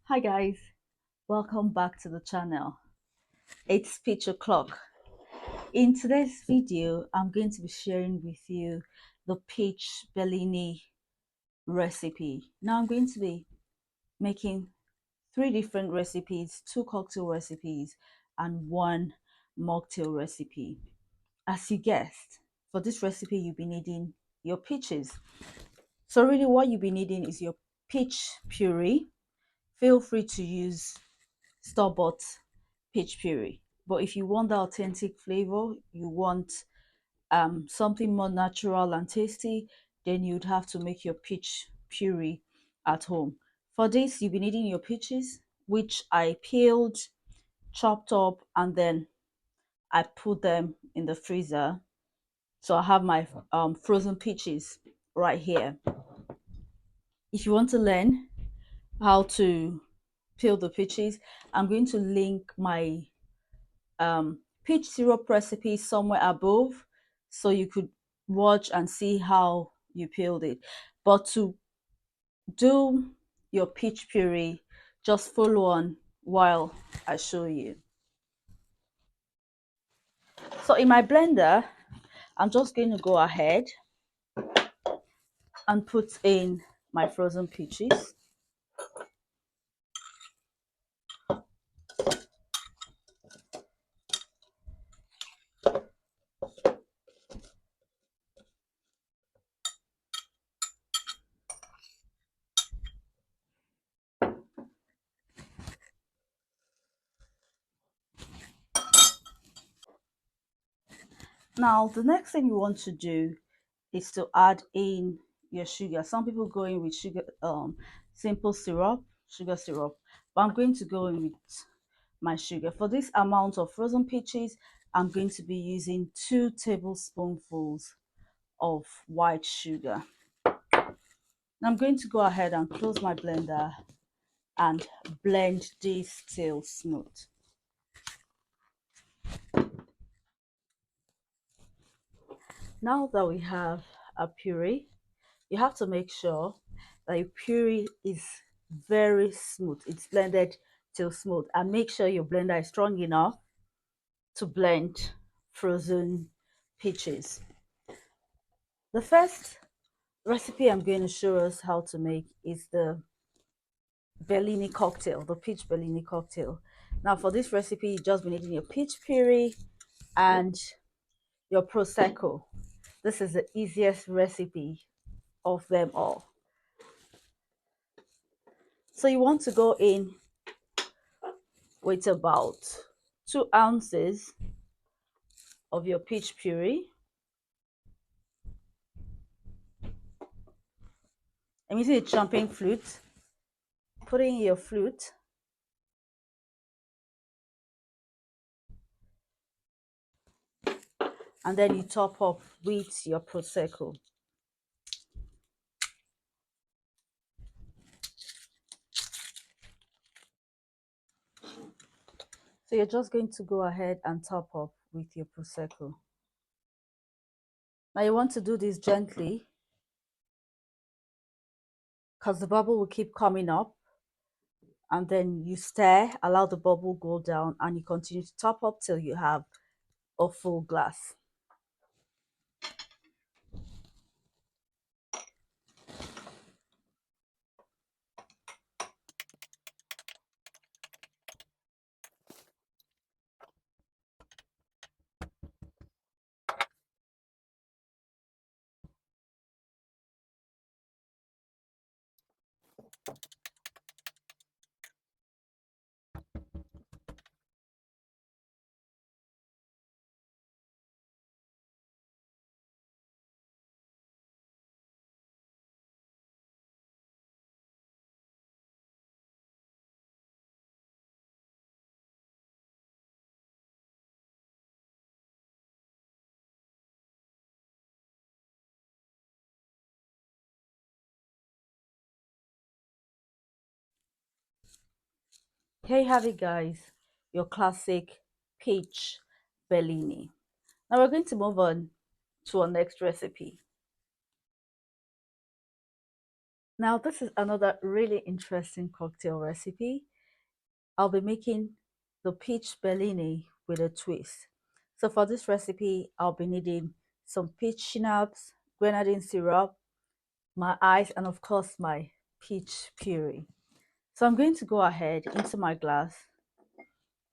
Hi guys, welcome back to the channel. It's Peach O'Clock. In today's video, I'm going to be sharing with you the peach Bellini recipe. Now I'm going to be making three different recipes, two cocktail recipes and one mocktail recipe. As you guessed, for this recipe you'll be needing your peaches. So really what you'll be needing is your peach puree. Feel free to use store-bought peach puree. But if you want the authentic flavor, you want something more natural and tasty, then you'd have to make your peach puree at home. For this, you'll be needing your peaches, which I peeled, chopped up, and then I put them in the freezer. So I have my frozen peaches right here. If you want to learn how to peel the peaches, I'm going to link my peach syrup recipe somewhere above so you could watch and see how you peeled it. But to do your peach puree, just follow on while I show you. So in my blender, I'm just going to go ahead and put in my frozen peaches. Now the next thing you want to do is to add in your sugar. Some people go in with sugar, simple syrup, sugar syrup, but I'm going to go in with my sugar. For this amount of frozen peaches, I'm going to be using 2 tablespoonfuls of white sugar. Now I'm going to go ahead and close my blender and blend this till smooth. Now that we have a puree, you have to make sure that your puree is very smooth. It's blended till smooth, and make sure your blender is strong enough to blend frozen peaches. The first recipe I'm going to show us how to make is the Bellini cocktail, the peach Bellini cocktail. Now for this recipe, you just be needing your peach puree and your Prosecco. This is the easiest recipe of them all. So you want to go in with about 2 ounces of your peach puree. I'm using a champagne flute. Put in your flute. And then you top up with your Prosecco. So you're just going to go ahead and top up with your Prosecco. Now you want to do this gently because the bubble will keep coming up, and then you stir, allow the bubble go down, and you continue to top up till you have a full glass. Here you have it, guys, your classic peach Bellini. Now we're going to move on to our next recipe. Now, this is another really interesting cocktail recipe. I'll be making the peach Bellini with a twist. So for this recipe, I'll be needing some peach schnapps, grenadine syrup, my ice, and of course my peach puree. So I'm going to go ahead into my glass,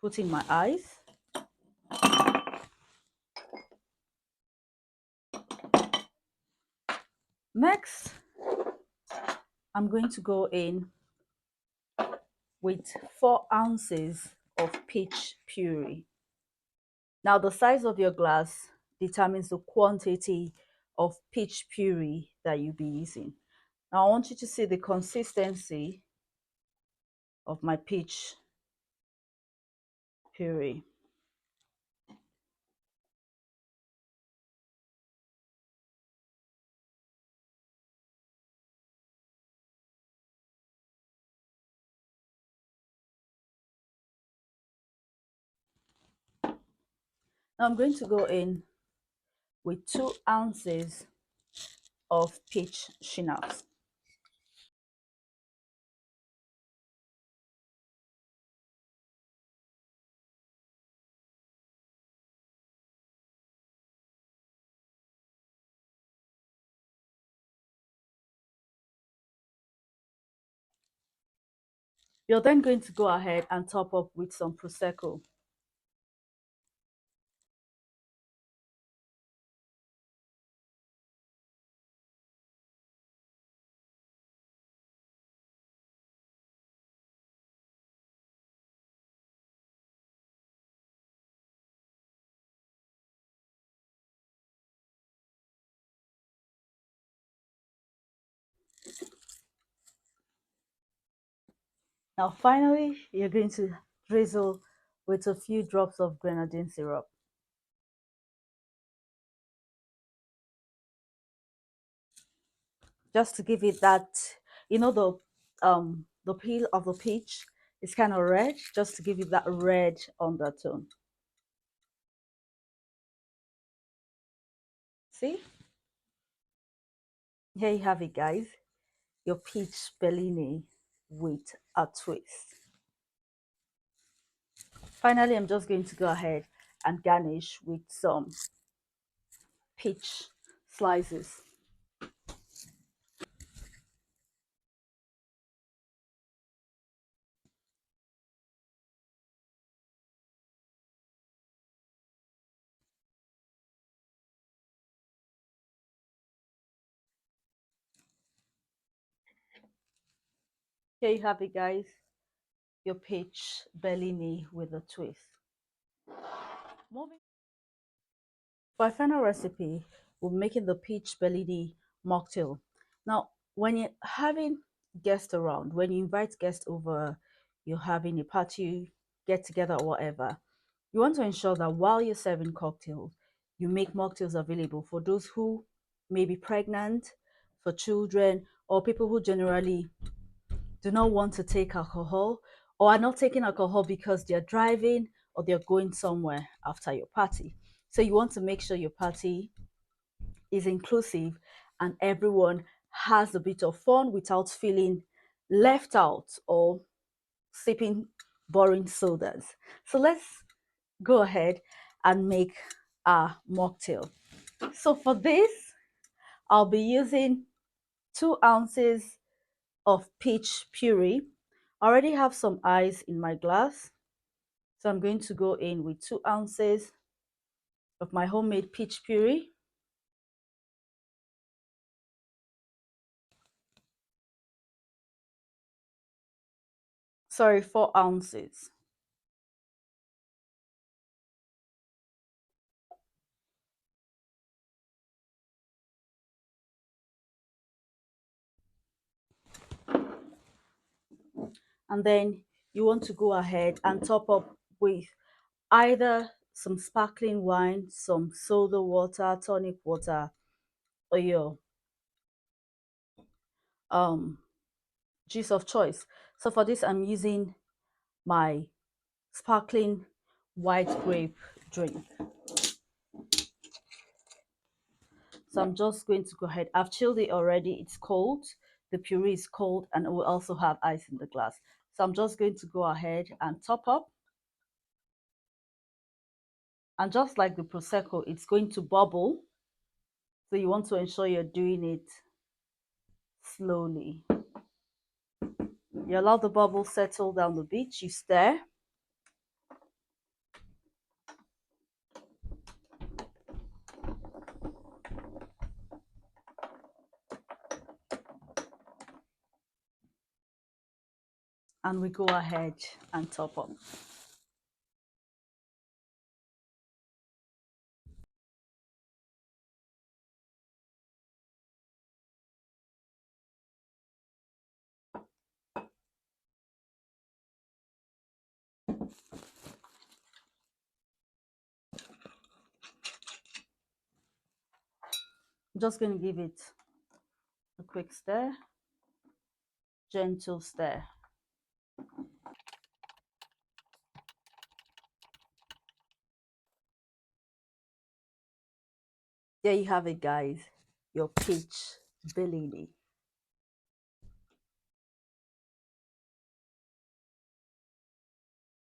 put in my ice. Next, I'm going to go in with 4 ounces of peach puree. Now, the size of your glass determines the quantity of peach puree that you'll be using. Now, I want you to see the consistency of my peach puree. Now, I'm going to go in with 2 ounces of peach schnapps. You're then going to go ahead and top up with some Prosecco. Now, finally, you're going to drizzle with a few drops of grenadine syrup. Just to give it that, the peel of the peach is kind of red, just to give it that red undertone. See, here you have it, guys, your peach Bellini with a twist. Finally, I'm just going to go ahead and garnish with some peach slices. Here you have it, guys, your peach Bellini with a twist. Moving for our final recipe, we're making the peach Bellini mocktail. Now, when you're having guests around, when you invite guests over, you're having a party, get together, or whatever, you want to ensure that while you're serving cocktails, you make mocktails available for those who may be pregnant, for children, or people who generally do not want to take alcohol or are not taking alcohol because they're driving or they're going somewhere after your party. So you want to make sure your party is inclusive and everyone has a bit of fun without feeling left out or sipping boring sodas. So let's go ahead and make a mocktail. So for this, I'll be using 2 ounces of peach puree. I already have some ice in my glass, so I'm going to go in with 2 ounces of my homemade peach puree. Sorry, 4 ounces. And then you want to go ahead and top up with either some sparkling wine, some soda water, tonic water, or your um, juice of choice. So for this, I'm using my sparkling white grape drink. So I'm just going to go ahead. I've chilled it already. It's cold. the puree is cold and it will also have ice in the glass. So I'm just going to go ahead and top up. And just like the Prosecco, it's going to bubble. So you want to ensure you're doing it slowly. You allow the bubble settle down a bit, you stir. And we go ahead and top up. I'm just going to give it a quick stir, gentle stir. There you have it, guys. Your peach Bellini.